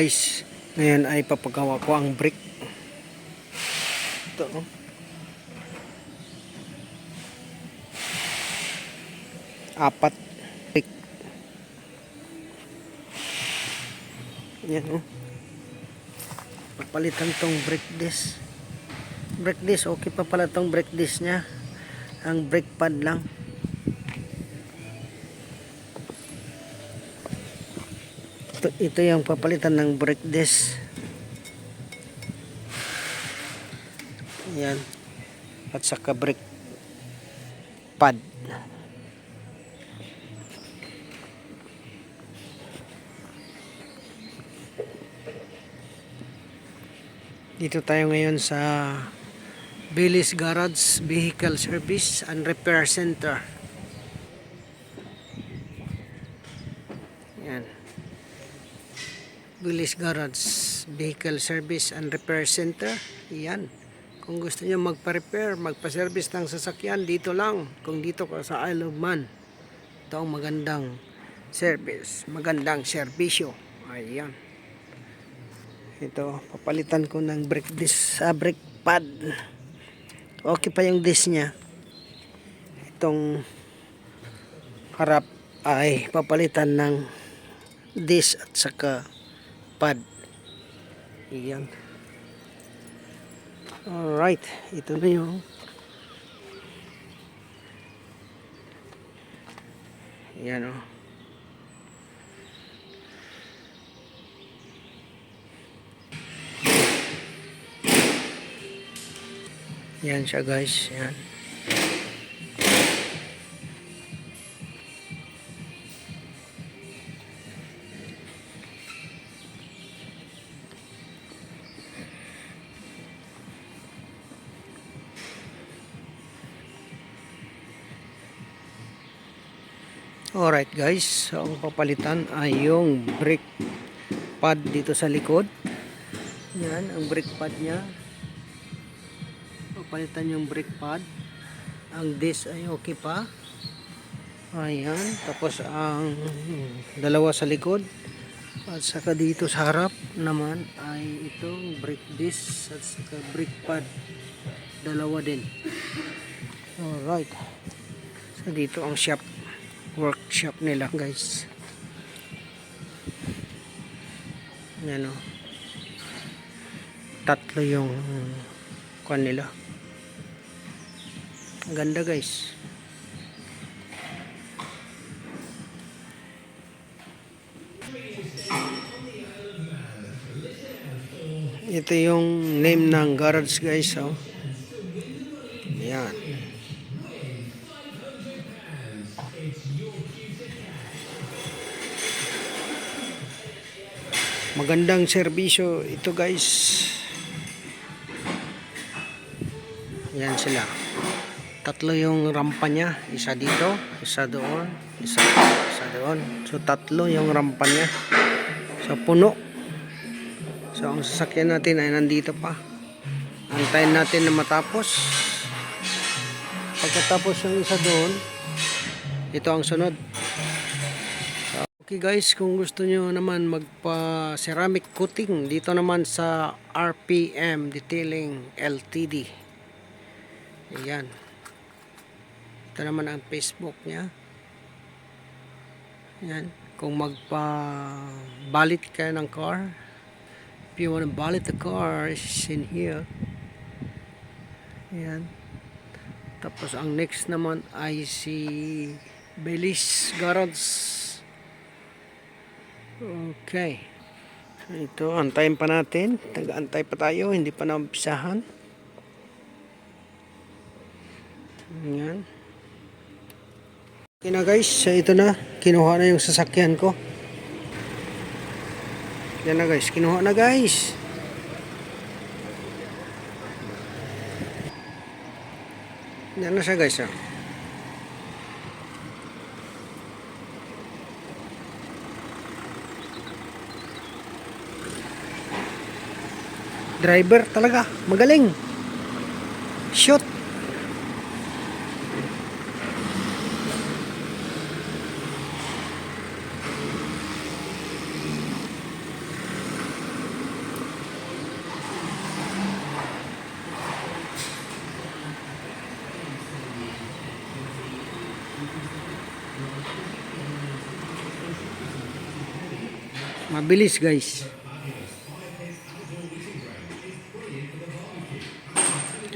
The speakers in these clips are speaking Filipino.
guys, ngayon ay papagawa ko ang brick. Ito, oh. Apat brick. Yan, oh. Papalitan tong brick disc. Brick disc, okay pa pala tong brick disc nya. Ang brick pad lang. Ito yung papalitan ng brick disc. Yan. At saka brick pad. Dito tayo ngayon sa Billy's Garage Vehicle Service and Repair Center. Yan. Billy's Garage Vehicle Service and Repair Center. Yan. Kung gusto niyo magpa-repair, magpa-service ng sasakyan, dito lang. Kung dito ka sa Isle of Man. Ito ang magandang service, magandang serbisyo. Ayan. Ito, papalitan ko ng brake disc, brake pad. Okay pa yung disc niya. Itong harap ay papalitan ng disc at saka pad. Iyan. Alright, ito na yung iyan, oh. Yan siya guys, yan. Alright guys, so ang papalitan ay yung brake pad dito sa likod. Yan, ang brake pad nya. Papalitan yung brake pad. Ang disc ay okay pa. Ayan, tapos ang dalawa sa likod. At saka dito sa harap naman ay itong brake disc at saka brake pad. Dalawa din. Alright. So dito ang workshop nila guys. Yan, oh. Tatlo yung kuan nila. Ang ganda guys. Ito yung name ng garage guys, oh. Yan. Magandang serbisyo ito guys. Yan sila. Tatlo yung rampa nya. Isa dito, isa doon, isa doon. So tatlo yung rampa nya. So puno. So ang sasakyan natin ay nandito pa. Antayin natin na matapos. Pagkatapos yung isa doon, ito ang sunod. Okay guys, kung gusto nyo naman magpa ceramic coating, dito naman sa RPM Detailing Ltd. Ayan. Ito naman ang Facebook nya. Ayan. Kung magpa balit kayo ng car, if you want to balit the car, it's in here. Ayan. Tapos ang next naman ay si Billy's Garage. Okay. So ito, antayin pa natin. Nag-aantay pa tayo, hindi pa naumpisahan. Ayan. Okay na guys, so ito na. Kinuha na yung sasakyan ko. Yan na guys, kinuha na guys. Yan na siya guys, oh. Driver talaga, magaling. Shoot. Mabilis guys.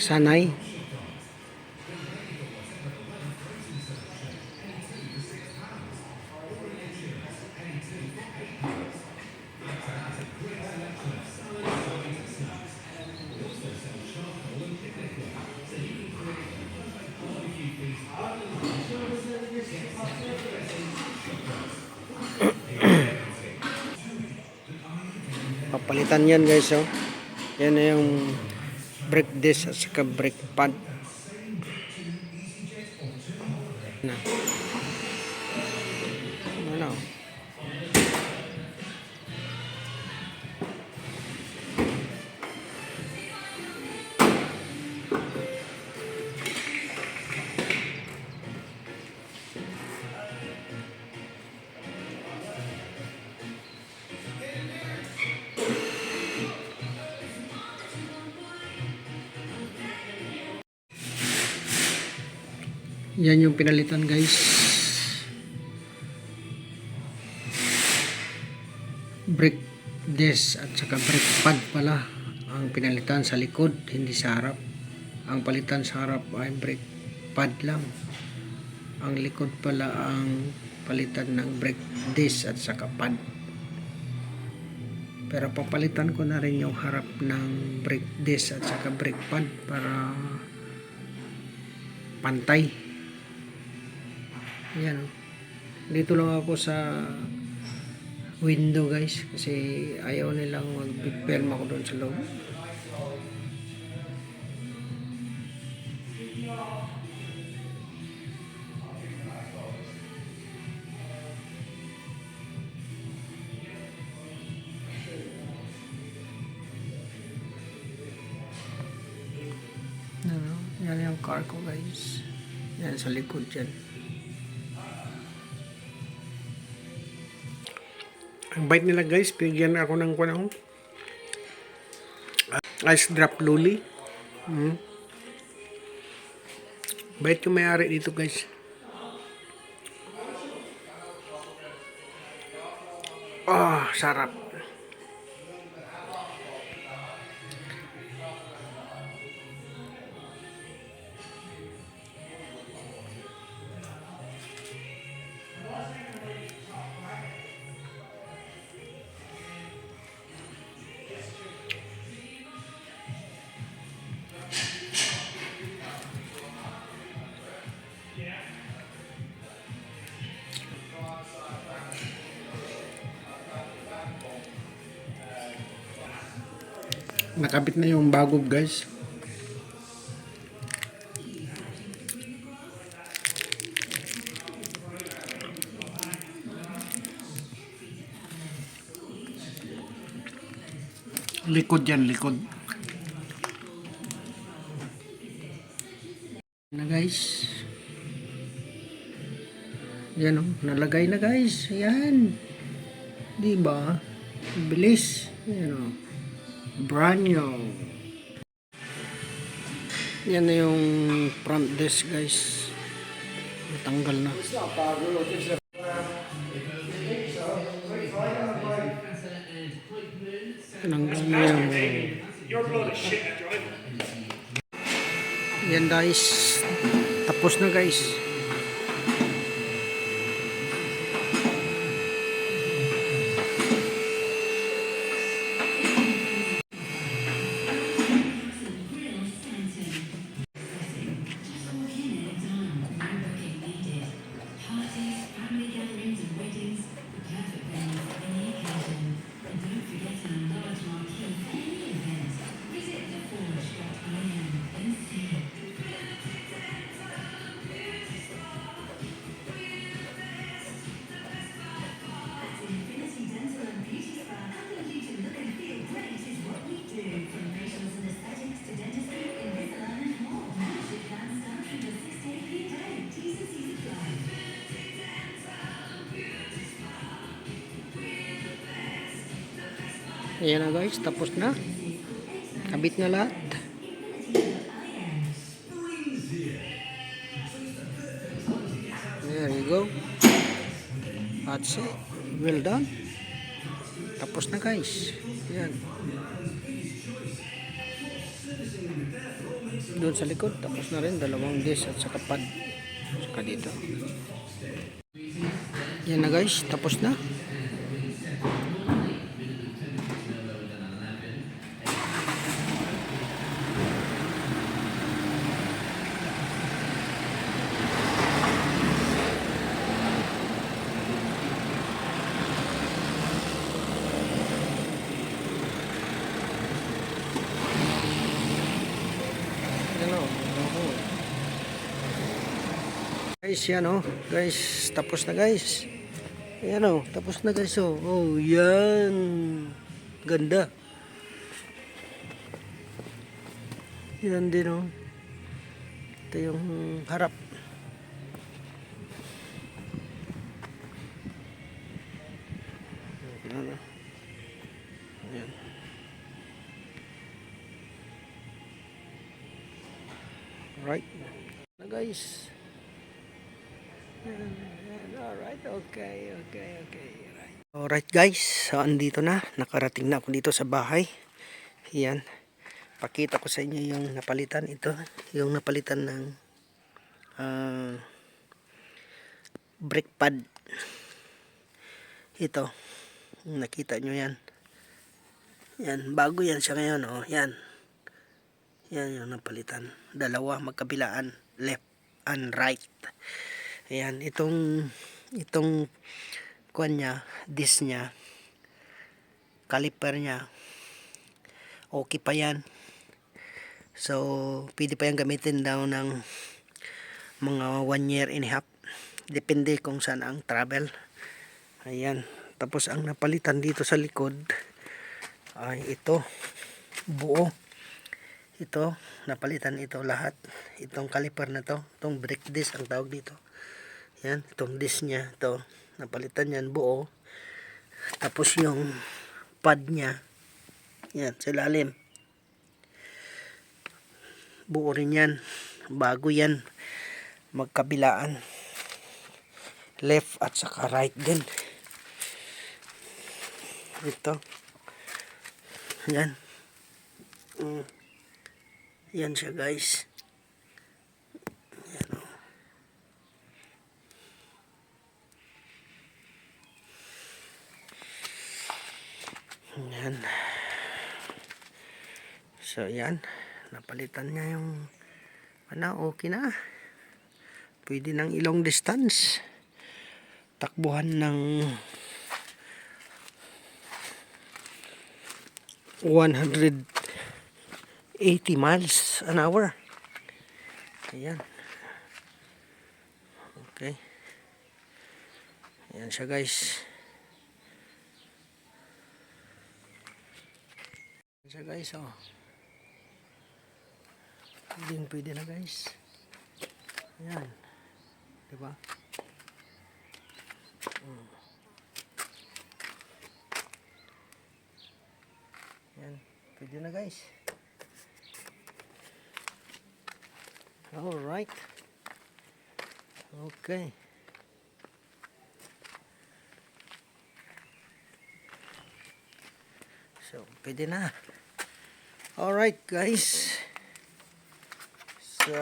Sanay. Papalitan yan guys, oh. Yan na yung brake disc at saka brake pad na. Ano? Yan yung pinalitan guys. Brake disc at saka brake pad pala ang pinalitan sa likod, hindi sa harap. Ang palitan sa harap ay brake pad lang. Ang likod pala ang palitan ng brake disc at saka pad. Pero papalitan ko na rin yung harap ng brake disc at saka brake pad para pantay. Ayan, dito lang ako sa window guys kasi ayaw nilang mag-film ako doon sa loob. Yan yung car ko guys. Yan sa likod dyan. Ang bite nila guys, pinigyan ako ng ice drop luli. Bite yung may-ari dito guys. Sarap. Nakabit na yung bagob guys. Likod yan, likod. Na guys. Yan, oh, nalagay na guys. Yan. Diba? Bilis. Yan, oh. Brand new. Yan na yung front disc guys. Natanggal na. Tinanggal na yung yan guys. Tapos na guys. Ayan na guys, tapos na. Kabit na lahat. There you go. That's it. Well done. Tapos na guys. Yan. Doon sa likod, tapos na rin. Dalawang dish at saka pad. Saka dito. Yan na guys, tapos na. Guys, yan oh. Guys, tapos na guys. Ayan oh, tapos na guys oh. Oh, yan. Ganda. Yan din oh. Ito yung harap. Ayan. Right. Na guys. Alright, okay. Right. Alright guys, so andito na. Nakarating na ako dito sa bahay. Yan. Pakita ko sa inyo yung napalitan. Ito, yung napalitan ng brake pad. Ito. Nakita nyo yan. Yan, bago yan siya ngayon. Oh, yan. Yan yung napalitan. Dalawa magkabilaan. Left and right. Ayan, itong kuan niya, disc niya, caliper niya, okay pa yan. So, pwede pa yan gamitin daw ng mga 1 year and a half. Depende kung saan ang travel. Ayan, tapos ang napalitan dito sa likod ay ito, buo. Ito, napalitan ito lahat. Itong caliper na to, itong brake disc ang tawag dito. Yan, itong disc niya, ito, napalitan yan buo. Tapos yung pad niya, yan, sa ilalim. Buo rin yan. Bago yan. Magkabilaan. Left at saka right din. Ito. Yan. Yan siya guys. Yan o. Yan. So yan. Napalitan niya yung okay na. Pwede ng ilong distance. Takbuhan ng 180 miles an hour. Ayan. Okay. Ayan siya guys. Ayan siya guys oh. Pwede na guys. Ayan. Diba? Ayan. Pwede na guys. Alright. Okay. So, pwede na. Alright guys. So,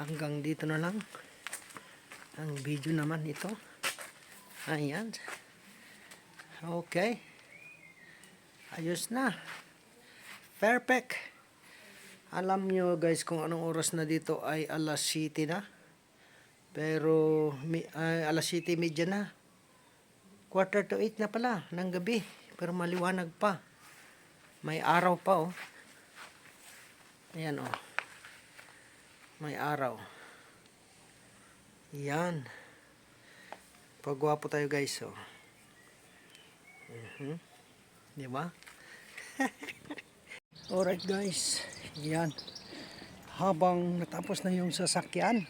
hanggang dito na lang ang video naman ito. Ayan. Okay. Ayos na. Perfect. Alam nyo guys kung anong oras na dito ay alas 7 na. Pero alas 7:30 na. 7:45 na pala ng gabi. Pero maliwanag pa. May araw pa oh. Ayan oh. May araw. Yan. Pagwapo tayo guys oh. Di ba? Alright guys. Yan. Habang natapos na yung sasakyan,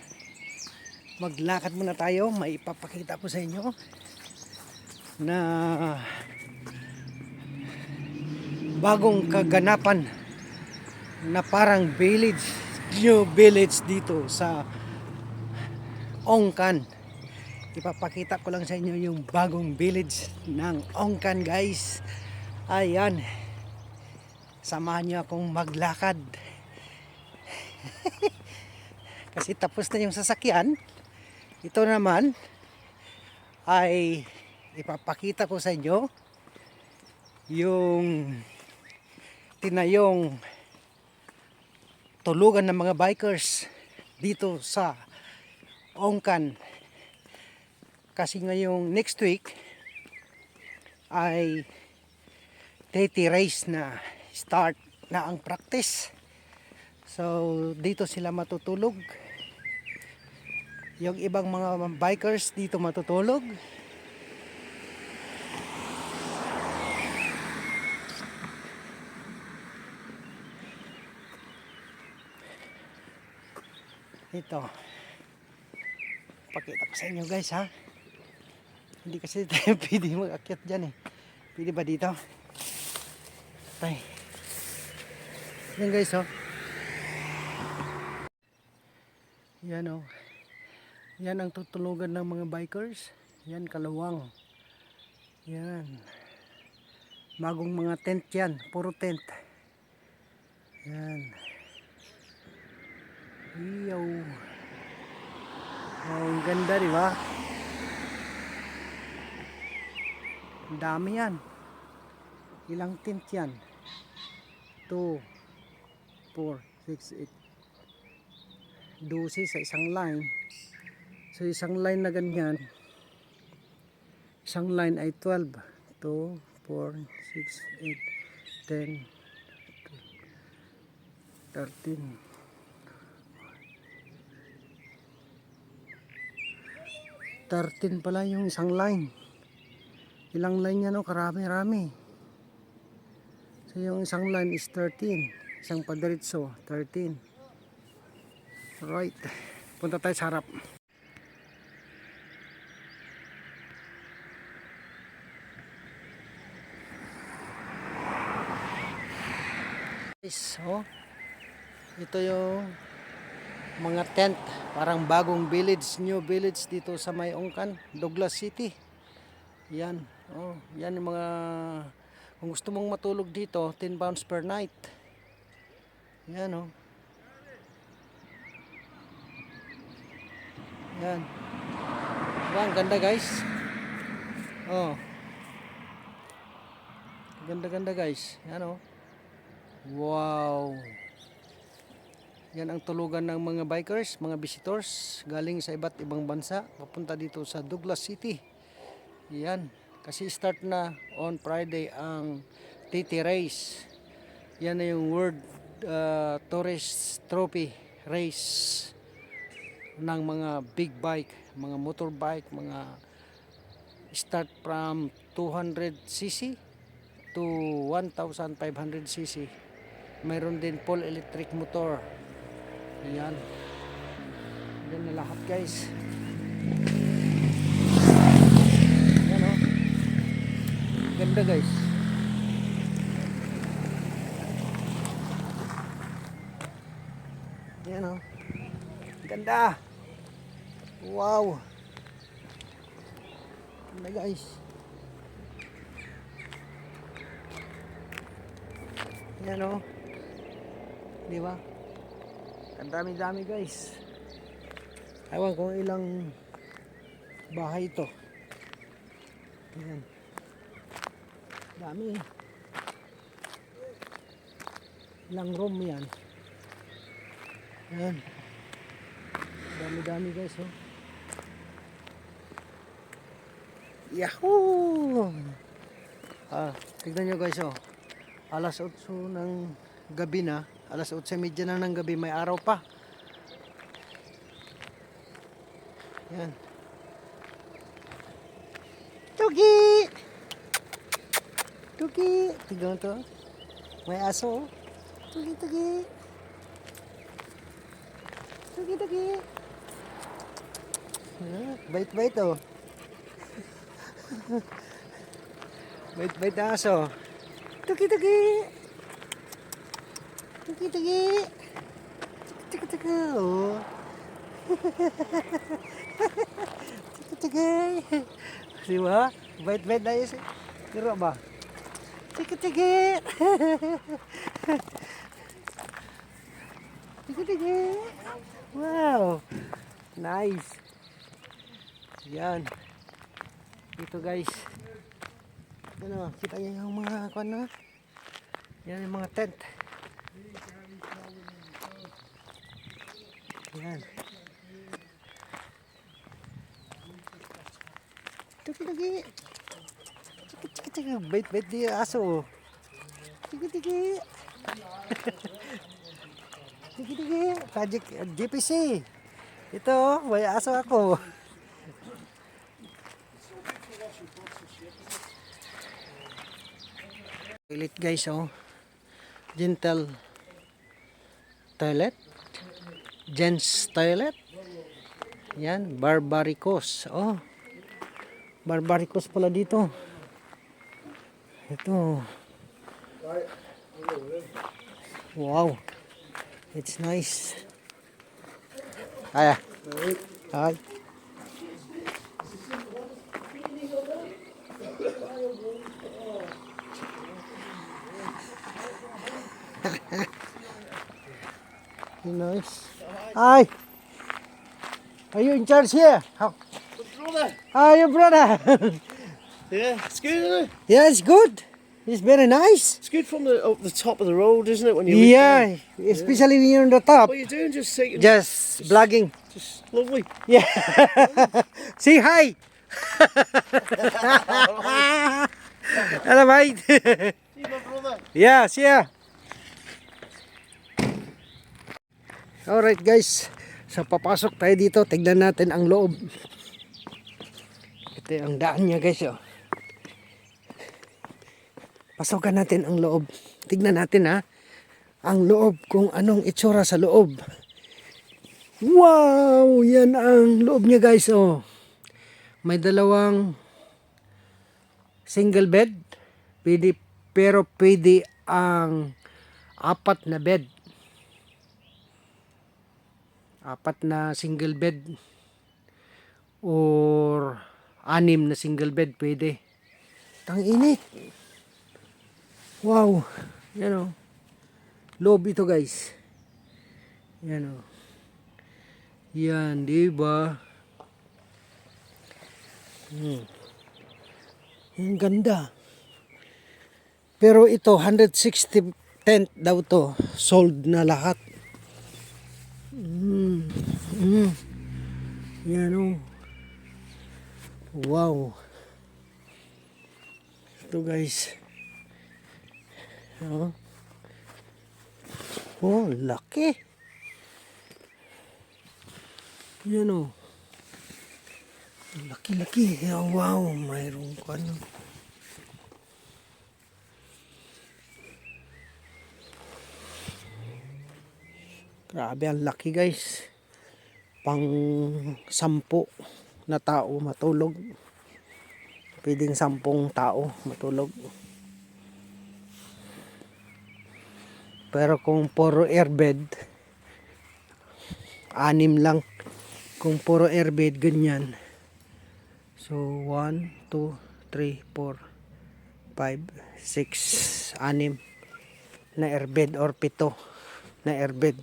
maglakad muna tayo. May ipapakita ko sa inyo na bagong kaganapan na parang village, new village dito sa Ongkan. ipapakita ko lang sa inyo yung bagong village ng Ongkan guys. Ayan, samahan nyo akong maglakad kasi tapos na yung sasakyan. Ito naman ay ipapakita ko sa inyo yung tinayong tulugan ng mga bikers dito sa Ongkan. Kasi ngayong next week ay 30 race na, start na ang practice. So dito sila matutulog. Yung ibang mga bikers dito matutulog. Ito, pakita ko sa inyo guys ha. Hindi kasi tayo pwede mag-akyat dyan eh. Pwede ba dito? Tay. Yan guys oh. Yan oh. Yan ang tutulugan ng mga bikers. Yan kalawang. Yan. Bagong mga tent yan. Puro tent. Yan. Iyaw. Oh, ang ganda di ba? Ang dami yan. Ilang tent yan? 2, 4, 6, 8. 12 sa isang line. So isang line na ganyan. Isang line ay 12. 2, 4, 6, 8, 10, 13. 13 pala yung isang line. Ilang line yan o? Karami-rami. So yung isang line is 13. Isang padiretso, 13. Right. Punta tayo sa harap. So, ito yung mga tent, parang bagong village, new village dito sa may Ongkan, Douglas City. Yan, oh, yan yung mga, kung gusto mong matulog dito, 10 pounds per night. Yan oh. Yan. Diba, ang ganda guys. Oh. Ganda-ganda guys. Yan oh. Wow. Yan ang tulugan ng mga bikers, mga visitors galing sa iba't ibang bansa papunta dito sa Douglas City. Yan, kasi start na on Friday ang TT race. Yan na yung World Tourist Trophy race ng mga big bike, mga motorbike, mga start from 200cc to 1,500cc. Mayroon din full electric motor. Yan. Yan na lahat guys. Yan o. Ganda guys. Yan o. Ganda. Wow. Ganda guys. Yan o. Di ba? Ang dami-dami guys. Ewan kung ilang bahay ito. Ayan. Dami. Ilang room yan. Ayan. Dami-dami guys oh. Yahoo! Tignan nyo guys oh. Alas 8 ng gabi na. Alas 8:30 na ng gabi, may araw pa. Yan. Tugi! Tugi! Tignan to. May aso. Tugi, tugi. Tugi, tugi. Bait-bait oh. Bait-bait na aso. Tugi, tugi. Tugi-tugi. Tugi-tugi. Oh. Sige. Di ba? Bait-bait na yun. Kira ba? Sige. Sige. Wow. Nice. Yan. Dito guys. Ano, kita niyo yung mga ano? Yan yung mga tent. Yan. Sige. Sige. Bait-bait di aso. Sige. Sige. Project GPC. Ito, may aso ako. Toilet guys, oh. Gentle toilet. Gents toilet. Yan, Barbaricos. Oh. Barbaricos pala dito. Ito. Wow. It's nice. Hi. Hi. Nice. Hi. Are you in charge here? How? Brother. Hi, your brother. Yeah, it's good, isn't it? Yeah, it's good. It's very nice. It's good from up the top of the road, isn't it? When you Yeah, especially when you're on the top. What are you doing? Just taking. Just vlogging. Just lovely. Yeah. Say hi. Hello, mate. See my brother. Yeah, see ya. Alright guys, so papasok tayo dito, tignan natin ang loob. Ito ang daan niya guys, oh. Pasokan natin ang loob. Tignan natin ha, ang loob, kung anong itsura sa loob. Wow, yan ang loob niya guys, oh. May dalawang single bed, pero pwede ang apat na bed. Apat na single bed or 6 na single bed pwede. Tang init. Wow. Yan o. Loob ito guys. Yan o. Yan, diba? Ang ganda. Pero ito 160 tent daw to. Sold na lahat. Yan o. Wow. Ito guys. Oh, laki. Yan o. Laki-laki. Wow, mayroon ka na. Grabe, ang laki guys. Pang 10 na tao matulog. Pwedeng 10 tao matulog. Pero kung puro airbed, 6 lang. Kung puro airbed, ganyan. So, 1, 2, 3, 4, 5, 6, 6 na airbed or 7 na airbed.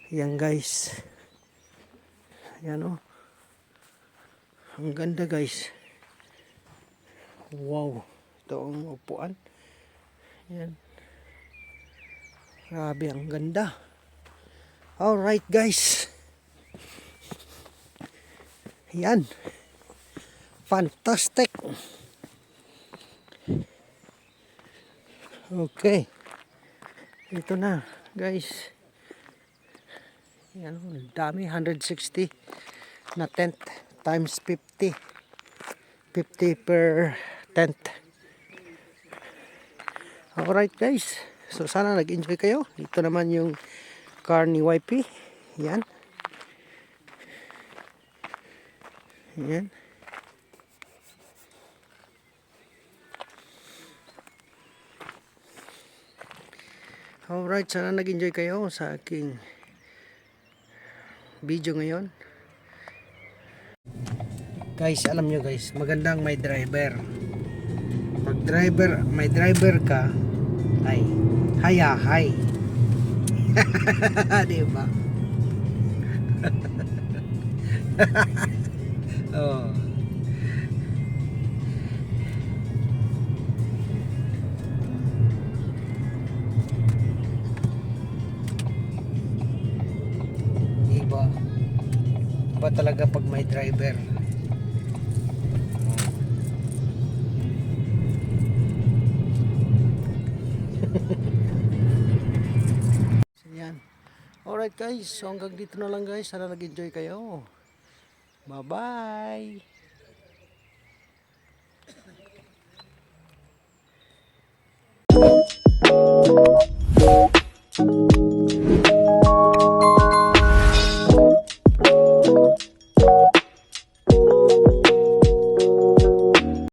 Yan guys. Yan o. Ang ganda guys. Wow. Ito ang upuan. Yan. Grabe, ang ganda. Alright guys. Yan. Fantastic. Okay. Ito na guys. Yan, dami, 160 na tent times 50 per tent. Alright guys, so sana nag-enjoy kayo. Ito naman yung car ni YP. Yan. Yan. Alright, sana nag-enjoy kayo sa aking video ngayon. Guys, alam nyo guys, magandang may driver. Pag may driver ka, ay hayahay. Di ba? Oh. Di ba? Iba talaga pag may driver. So, yan. Alright guys, so hanggang dito na lang guys. Sana nag-enjoy kayo. Bye-bye!